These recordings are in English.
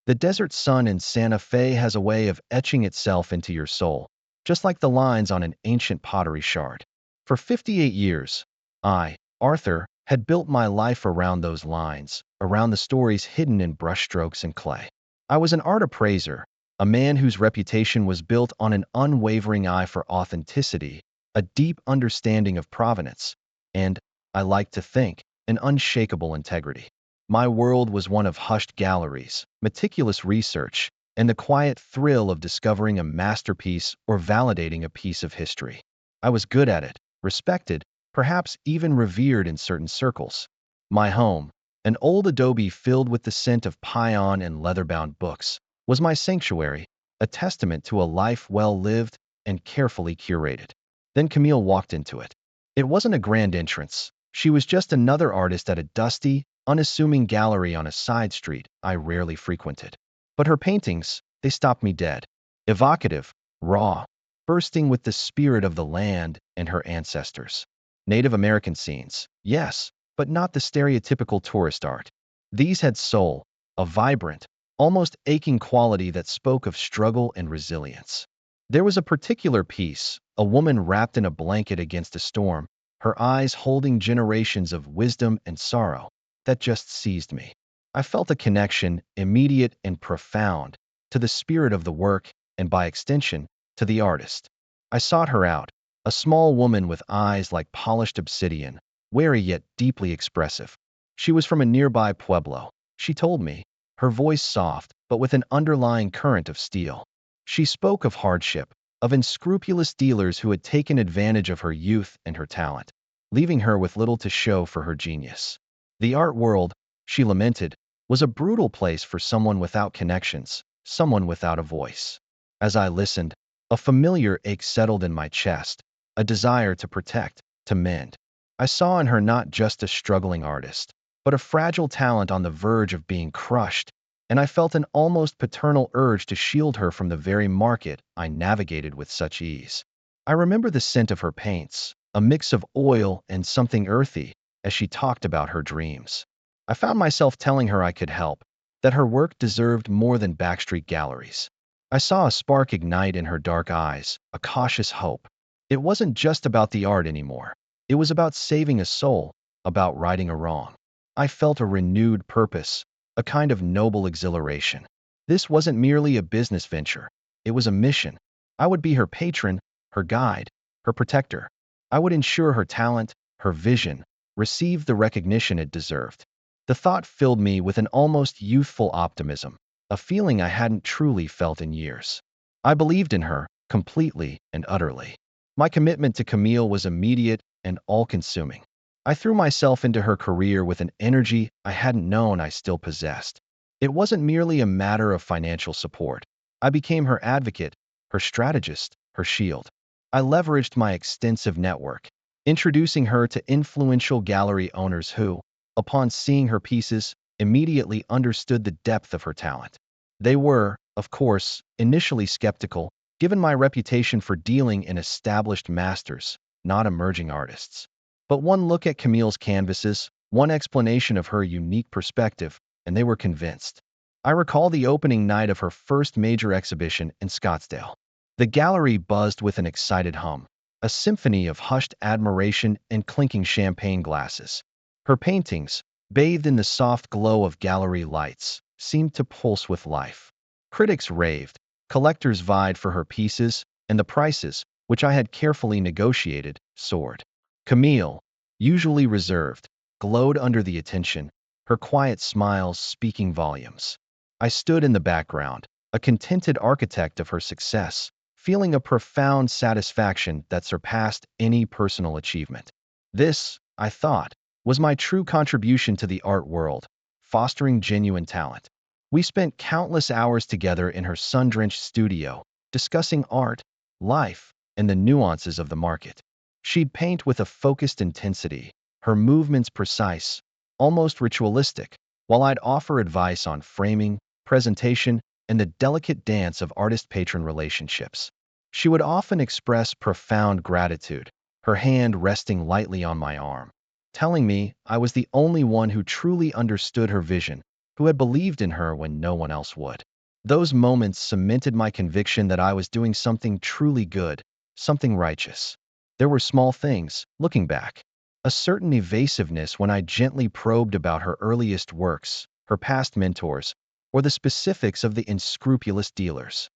The desert sun in Santa Fe has a way of etching itself into your soul, just like the lines on an ancient pottery shard. For 58 years, I, Arthur, had built my life around those lines, around the stories hidden in brushstrokes and clay. I was an art appraiser, a man whose reputation was built on an unwavering eye for authenticity, a deep understanding of provenance, and, I like to think, an unshakable integrity. My world was one of hushed galleries, meticulous research, and the quiet thrill of discovering a masterpiece or validating a piece of history. I was good at it, respected, perhaps even revered in certain circles. My home, an old adobe filled with the scent of paillon and leather-bound books, was my sanctuary, a testament to a life well lived and carefully curated. Then Camille walked into it. It wasn't a grand entrance. She was just another artist at a dusty, unassuming gallery on a side street I rarely frequented. But her paintings, they stopped me dead. Evocative, raw, bursting with the spirit of the land and her ancestors. Native American scenes, yes, but not the stereotypical tourist art. These had soul, a vibrant, almost aching quality that spoke of struggle and resilience. There was a particular piece, a woman wrapped in a blanket against a storm, her eyes holding generations of wisdom and sorrow, that just seized me. I felt a connection, immediate and profound, to the spirit of the work and, by extension, to the artist. I sought her out, a small woman with eyes like polished obsidian, wary yet deeply expressive. She was from a nearby pueblo, she told me, her voice soft but with an underlying current of steel. She spoke of hardship, of unscrupulous dealers who had taken advantage of her youth and her talent, leaving her with little to show for her genius. The art world, she lamented, was a brutal place for someone without connections, someone without a voice. As I listened, a familiar ache settled in my chest, a desire to protect, to mend. I saw in her not just a struggling artist, but a fragile talent on the verge of being crushed, and I felt an almost paternal urge to shield her from the very market I navigated with such ease. I remember the scent of her paints, a mix of oil and something earthy, as she talked about her dreams. I found myself telling her I could help, that her work deserved more than backstreet galleries. I saw a spark ignite in her dark eyes, a cautious hope. It wasn't just about the art anymore. It was about saving a soul, about righting a wrong. I felt a renewed purpose, a kind of noble exhilaration. This wasn't merely a business venture. It was a mission. I would be her patron, her guide, her protector. I would ensure her talent, her vision, received the recognition it deserved. The thought filled me with an almost youthful optimism, a feeling I hadn't truly felt in years. I believed in her, completely and utterly. My commitment to Camille was immediate and all-consuming. I threw myself into her career with an energy I hadn't known I still possessed. It wasn't merely a matter of financial support. I became her advocate, her strategist, her shield. I leveraged my extensive network, introducing her to influential gallery owners who, upon seeing her pieces, immediately understood the depth of her talent. They were, of course, initially skeptical, given my reputation for dealing in established masters, not emerging artists. But one look at Camille's canvases, one explanation of her unique perspective, and they were convinced. I recall the opening night of her first major exhibition in Scottsdale. The gallery buzzed with an excited hum, a symphony of hushed admiration and clinking champagne glasses. Her paintings, bathed in the soft glow of gallery lights, seemed to pulse with life. Critics raved, collectors vied for her pieces, and the prices, which I had carefully negotiated, soared. Camille, usually reserved, glowed under the attention, her quiet smiles speaking volumes. I stood in the background, a contented architect of her success, feeling a profound satisfaction that surpassed any personal achievement. This, I thought, was my true contribution to the art world, fostering genuine talent. We spent countless hours together in her sun-drenched studio, discussing art, life, and the nuances of the market. She'd paint with a focused intensity, her movements precise, almost ritualistic, while I'd offer advice on framing, presentation, and the delicate dance of artist-patron relationships. She would often express profound gratitude, her hand resting lightly on my arm, telling me I was the only one who truly understood her vision, who had believed in her when no one else would. Those moments cemented my conviction that I was doing something truly good, something righteous. There were small things, looking back. A certain evasiveness when I gently probed about her earliest works, her past mentors, or the specifics of the unscrupulous dealers.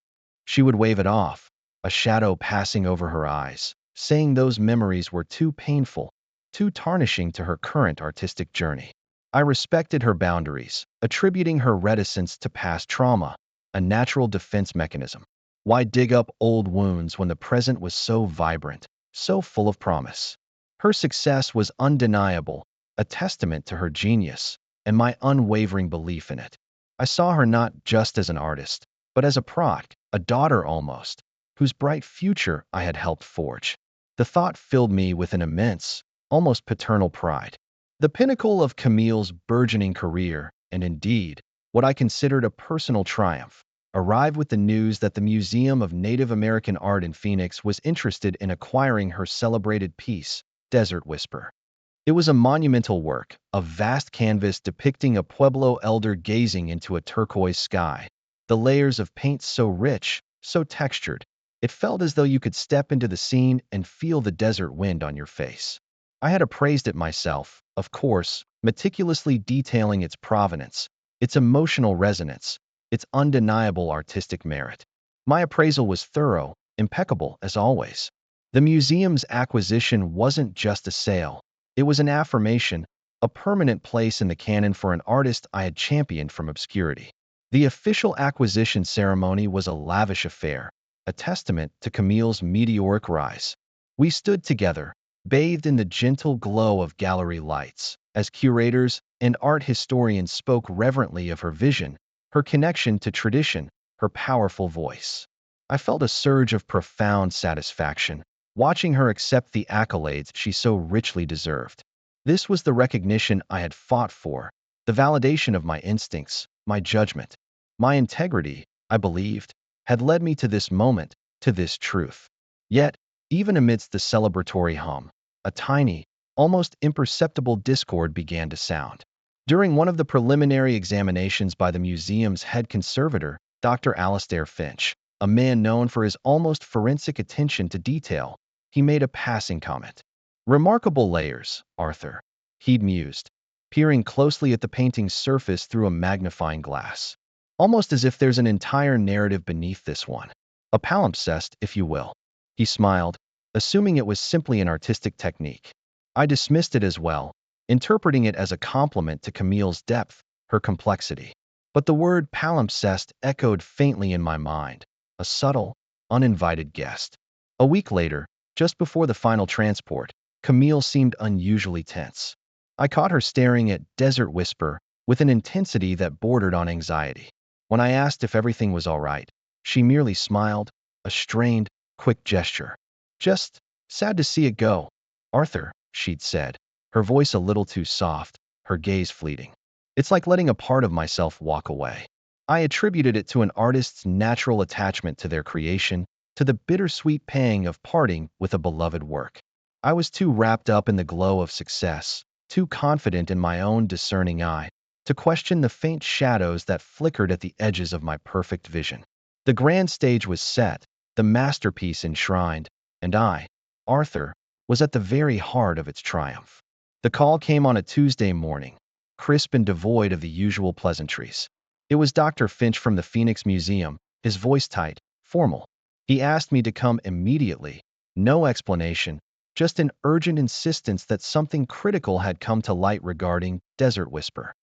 She would wave it off, a shadow passing over her eyes, saying those memories were too painful, too tarnishing to her current artistic journey. I respected her boundaries, attributing her reticence to past trauma, a natural defense mechanism. Why dig up old wounds when the present was so vibrant, so full of promise? Her success was undeniable, a testament to her genius and my unwavering belief in it. I saw her not just as an artist, but as a product, a daughter almost, whose bright future I had helped forge. The thought filled me with an immense, almost paternal pride. The pinnacle of Camille's burgeoning career, and indeed, what I considered a personal triumph, arrived with the news that the Museum of Native American Art in Phoenix was interested in acquiring her celebrated piece, Desert Whisper. It was a monumental work, a vast canvas depicting a Pueblo elder gazing into a turquoise sky, the layers of paint so rich, so textured, it felt as though you could step into the scene and feel the desert wind on your face. I had appraised it myself, of course, meticulously detailing its provenance, its emotional resonance, its undeniable artistic merit. My appraisal was thorough, impeccable as always. The museum's acquisition wasn't just a sale, it was an affirmation, a permanent place in the canon for an artist I had championed from obscurity. The official acquisition ceremony was a lavish affair, a testament to Camille's meteoric rise. We stood together, bathed in the gentle glow of gallery lights, as curators and art historians spoke reverently of her vision, her connection to tradition, her powerful voice. I felt a surge of profound satisfaction, watching her accept the accolades she so richly deserved. This was the recognition I had fought for, the validation of my instincts, my judgment. My integrity, I believed, had led me to this moment, to this truth. Yet, even amidst the celebratory hum, a tiny, almost imperceptible discord began to sound. During one of the preliminary examinations by the museum's head conservator, Dr. Alastair Finch, a man known for his almost forensic attention to detail, he made a passing comment. "Remarkable layers, Arthur," he'd mused, peering closely at the painting's surface through a magnifying glass. "Almost as if there's an entire narrative beneath this one. A palimpsest, if you will." He smiled, assuming it was simply an artistic technique. I dismissed it as well, interpreting it as a compliment to Camille's depth, her complexity. But the word palimpsest echoed faintly in my mind, a subtle, uninvited guest. A week later, just before the final transport, Camille seemed unusually tense. I caught her staring at Desert Whisper with an intensity that bordered on anxiety. When I asked if everything was all right, she merely smiled, a strained, quick gesture. "Just sad to see it go, Arthur," she'd said, her voice a little too soft, her gaze fleeting. "It's like letting a part of myself walk away." I attributed it to an artist's natural attachment to their creation, to the bittersweet pang of parting with a beloved work. I was too wrapped up in the glow of success, too confident in my own discerning eye, to question the faint shadows that flickered at the edges of my perfect vision. The grand stage was set, the masterpiece enshrined, and I, Arthur, was at the very heart of its triumph. The call came on a Tuesday morning, crisp and devoid of the usual pleasantries. It was Dr. Finch from the Phoenix Museum, his voice tight, formal. He asked me to come immediately, no explanation, just an urgent insistence that something critical had come to light regarding Desert Whisper.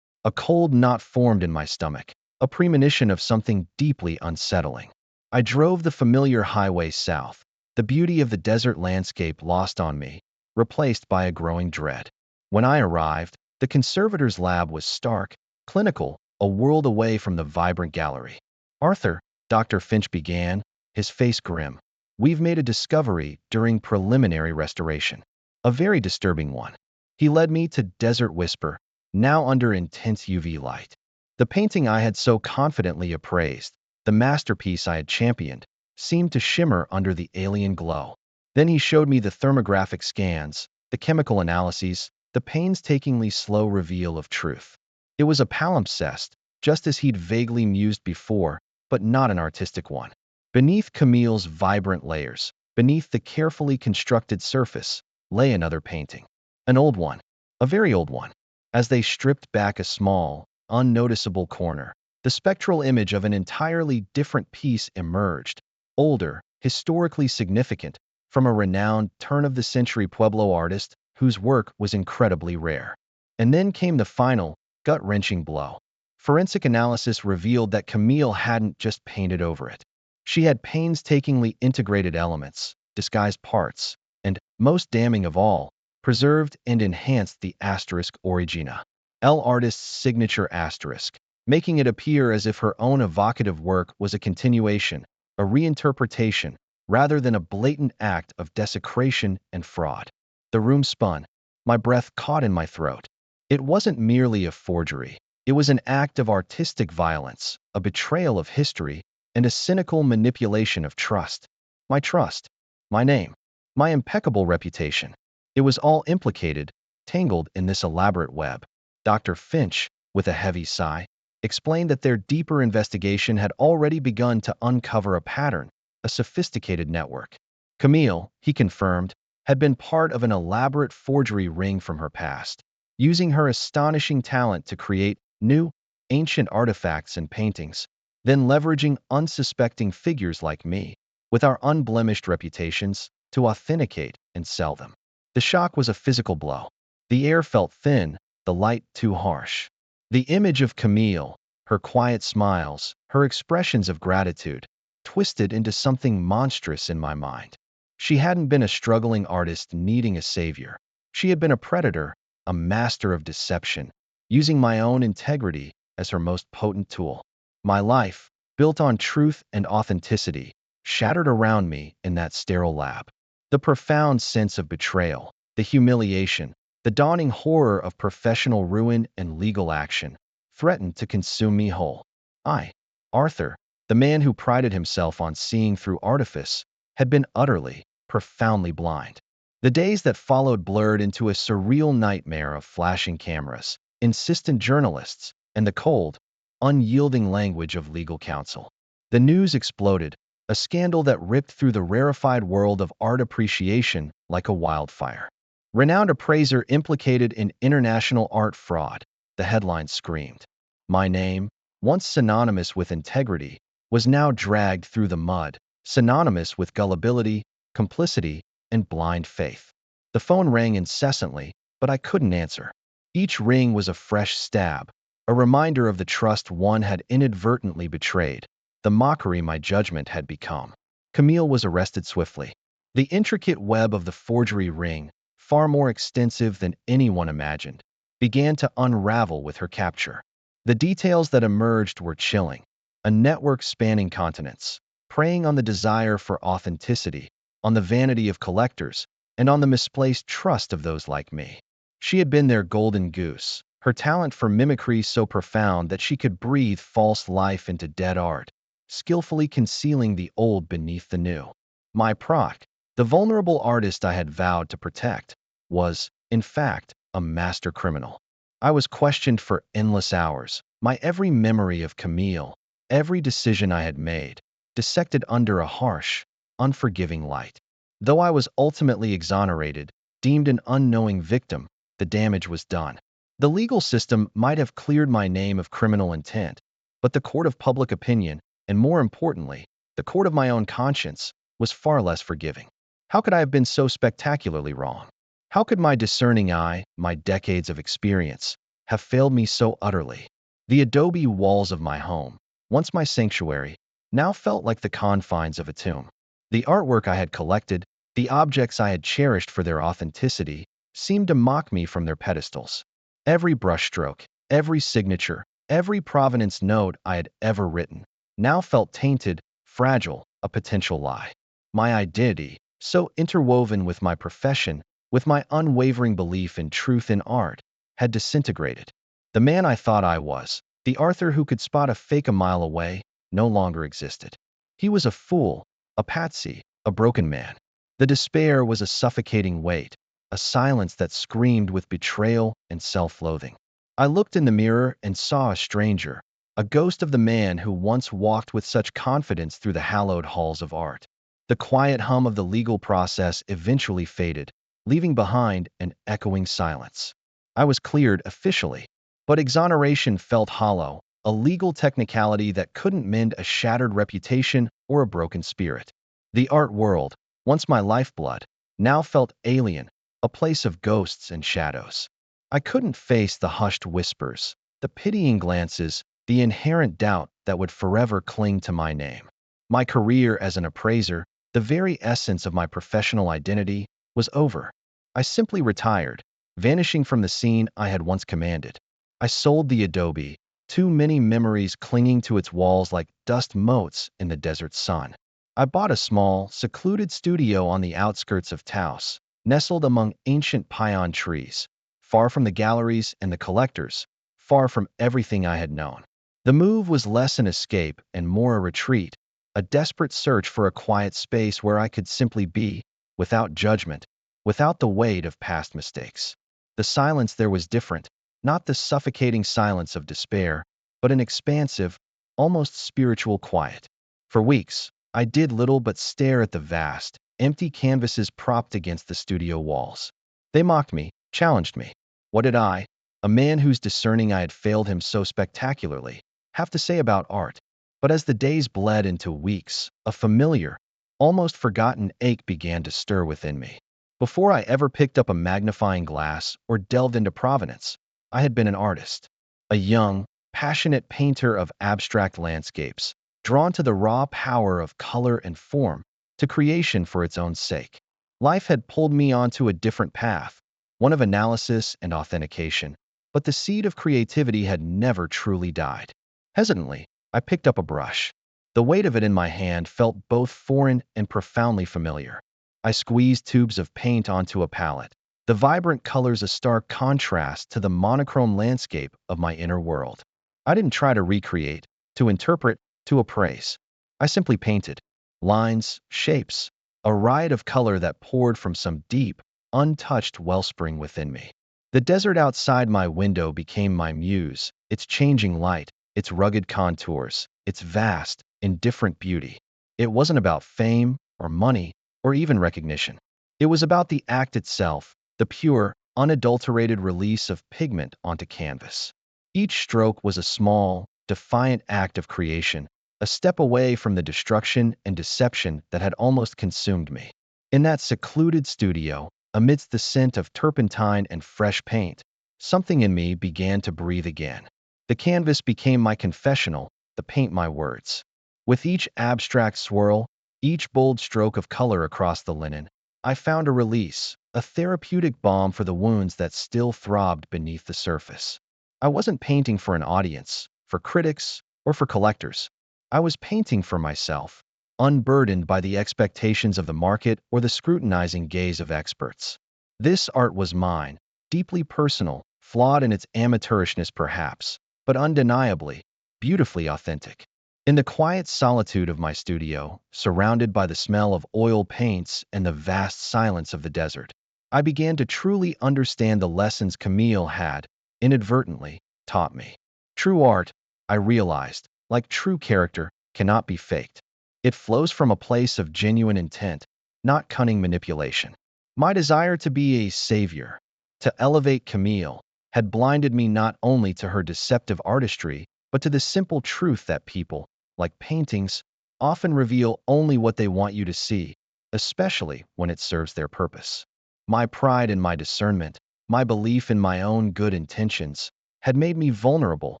A cold knot formed in my stomach, a premonition of something deeply unsettling. I drove the familiar highway south, the beauty of the desert landscape lost on me, replaced by a growing dread. When I arrived, the conservator's lab was stark, clinical, a world away from the vibrant gallery. "Arthur," Dr. Finch began, his face grim, "we've made a discovery during preliminary restoration. A very disturbing one." He led me to Desert Whisper, now under intense UV light. The painting I had so confidently appraised, the masterpiece I had championed, seemed to shimmer under the alien glow. Then he showed me the thermographic scans, the chemical analyses, the painstakingly slow reveal of truth. It was a palimpsest, just as he'd vaguely mused before, but not an artistic one. Beneath Camille's vibrant layers, beneath the carefully constructed surface, lay another painting. An old one. A very old one. As they stripped back a small, unnoticeable corner, the spectral image of an entirely different piece emerged, older, historically significant, from a renowned turn-of-the-century Pueblo artist whose work was incredibly rare. And then came the final, gut-wrenching blow. Forensic analysis revealed that Camille hadn't just painted over it. She had painstakingly integrated elements, disguised parts, and, most damning of all, preserved and enhanced the asterisk origina, L artist's signature asterisk, making it appear as if her own evocative work was a continuation, a reinterpretation, rather than a blatant act of desecration and fraud. The room spun. My breath caught in my throat. It wasn't merely a forgery. It was an act of artistic violence, a betrayal of history, and a cynical manipulation of trust. My trust, my name, my impeccable reputation. It was all implicated, tangled in this elaborate web. Dr. Finch, with a heavy sigh, explained that their deeper investigation had already begun to uncover a pattern, a sophisticated network. Camille, he confirmed, had been part of an elaborate forgery ring from her past, using her astonishing talent to create new, ancient artifacts and paintings, then leveraging unsuspecting figures like me, with our unblemished reputations, to authenticate and sell them. The shock was a physical blow. The air felt thin, the light too harsh. The image of Camille, her quiet smiles, her expressions of gratitude, twisted into something monstrous in my mind. She hadn't been a struggling artist needing a savior. She had been a predator, a master of deception, using my own integrity as her most potent tool. My life, built on truth and authenticity, shattered around me in that sterile lab. The profound sense of betrayal, the humiliation, the dawning horror of professional ruin and legal action threatened to consume me whole. I, Arthur, the man who prided himself on seeing through artifice, had been utterly, profoundly blind. The days that followed blurred into a surreal nightmare of flashing cameras, insistent journalists, and the cold, unyielding language of legal counsel. The news exploded, a scandal that ripped through the rarefied world of art appreciation like a wildfire. Renowned appraiser implicated in international art fraud, the headline screamed. My name, once synonymous with integrity, was now dragged through the mud, synonymous with gullibility, complicity, and blind faith. The phone rang incessantly, but I couldn't answer. Each ring was a fresh stab, a reminder of the trust one had inadvertently betrayed, the mockery my judgment had become. Camille was arrested swiftly. The intricate web of the forgery ring, far more extensive than anyone imagined, began to unravel with her capture. The details that emerged were chilling. A network spanning continents, preying on the desire for authenticity, on the vanity of collectors, and on the misplaced trust of those like me. She had been their golden goose, her talent for mimicry so profound that she could breathe false life into dead art, skillfully concealing the old beneath the new. My proc, the vulnerable artist I had vowed to protect, was, in fact, a master criminal. I was questioned for endless hours, my every memory of Camille, every decision I had made, dissected under a harsh, unforgiving light. Though I was ultimately exonerated, deemed an unknowing victim, the damage was done. The legal system might have cleared my name of criminal intent, but the court of public opinion, and more importantly, the court of my own conscience, was far less forgiving. How could I have been so spectacularly wrong? How could my discerning eye, my decades of experience, have failed me so utterly? The adobe walls of my home, once my sanctuary, now felt like the confines of a tomb. The artwork I had collected, the objects I had cherished for their authenticity, seemed to mock me from their pedestals. Every brushstroke, every signature, every provenance note I had ever written, now felt tainted, fragile, a potential lie. My identity, so interwoven with my profession, with my unwavering belief in truth in art, had disintegrated. The man I thought I was, the Arthur who could spot a fake a mile away, no longer existed. He was a fool, a patsy, a broken man. The despair was a suffocating weight, a silence that screamed with betrayal and self-loathing. I looked in the mirror and saw a stranger, a ghost of the man who once walked with such confidence through the hallowed halls of art. The quiet hum of the legal process eventually faded, leaving behind an echoing silence. I was cleared officially, but exoneration felt hollow, a legal technicality that couldn't mend a shattered reputation or a broken spirit. The art world, once my lifeblood, now felt alien, a place of ghosts and shadows. I couldn't face the hushed whispers, the pitying glances, the inherent doubt that would forever cling to my name. My career as an appraiser, the very essence of my professional identity, was over. I simply retired, vanishing from the scene I had once commanded. I sold the adobe, too many memories clinging to its walls like dust motes in the desert sun. I bought a small, secluded studio on the outskirts of Taos, nestled among ancient pion trees, far from the galleries and the collectors, far from everything I had known. The move was less an escape and more a retreat, a desperate search for a quiet space where I could simply be, without judgment, without the weight of past mistakes. The silence there was different, not the suffocating silence of despair, but an expansive, almost spiritual quiet. For weeks, I did little but stare at the vast, empty canvases propped against the studio walls. They mocked me, challenged me. What did I, a man whose discerning I had failed him so spectacularly, have to say about art? But as the days bled into weeks, a familiar, almost forgotten ache began to stir within me. Before I ever picked up a magnifying glass or delved into provenance, I had been an artist, a young, passionate painter of abstract landscapes, drawn to the raw power of color and form, to creation for its own sake. Life had pulled me onto a different path, one of analysis and authentication, but the seed of creativity had never truly died. Hesitantly, I picked up a brush. The weight of it in my hand felt both foreign and profoundly familiar. I squeezed tubes of paint onto a palette, the vibrant colors a stark contrast to the monochrome landscape of my inner world. I didn't try to recreate, to interpret, to appraise. I simply painted. Lines, shapes, a riot of color that poured from some deep, untouched wellspring within me. The desert outside my window became my muse, its changing light, its rugged contours, its vast, indifferent beauty. It wasn't about fame or money or even recognition. It was about the act itself, the pure, unadulterated release of pigment onto canvas. Each stroke was a small, defiant act of creation, a step away from the destruction and deception that had almost consumed me. In that secluded studio, amidst the scent of turpentine and fresh paint, something in me began to breathe again. The canvas became my confessional, the paint my words. With each abstract swirl, each bold stroke of color across the linen, I found a release, a therapeutic balm for the wounds that still throbbed beneath the surface. I wasn't painting for an audience, for critics, or for collectors. I was painting for myself, unburdened by the expectations of the market or the scrutinizing gaze of experts. This art was mine, deeply personal, flawed in its amateurishness perhaps, but undeniably, beautifully authentic. In the quiet solitude of my studio, surrounded by the smell of oil paints and the vast silence of the desert, I began to truly understand the lessons Camille had, inadvertently, taught me. True art, I realized, like true character, cannot be faked. It flows from a place of genuine intent, not cunning manipulation. My desire to be a savior, to elevate Camille, had blinded me not only to her deceptive artistry, but to the simple truth that people, like paintings, often reveal only what they want you to see, especially when it serves their purpose. My pride in my discernment, my belief in my own good intentions, had made me vulnerable,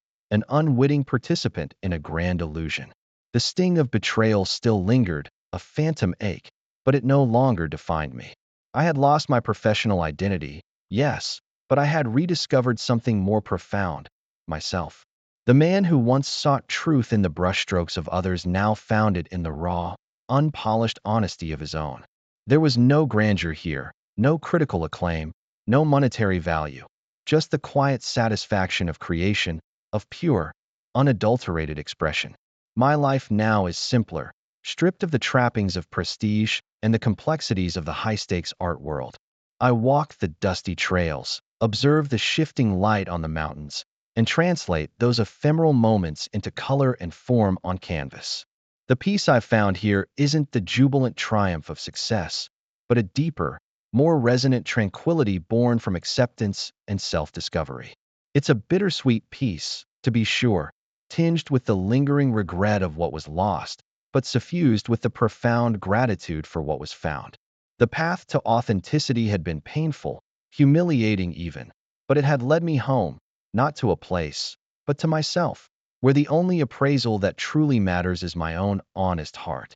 an unwitting participant in a grand illusion. The sting of betrayal still lingered, a phantom ache, but it no longer defined me. I had lost my professional identity, yes, but I had rediscovered something more profound, myself. The man who once sought truth in the brushstrokes of others now found it in the raw, unpolished honesty of his own. There was no grandeur here, no critical acclaim, no monetary value, just the quiet satisfaction of creation, of pure, unadulterated expression. My life now is simpler, stripped of the trappings of prestige and the complexities of the high-stakes art world. I walk the dusty trails, observe the shifting light on the mountains, and translate those ephemeral moments into color and form on canvas. The peace I've found here isn't the jubilant triumph of success, but a deeper, more resonant tranquility born from acceptance and self-discovery. It's a bittersweet peace, to be sure, tinged with the lingering regret of what was lost, but suffused with the profound gratitude for what was found. The path to authenticity had been painful, humiliating even, but it had led me home, not to a place, but to myself, where the only appraisal that truly matters is my own honest heart.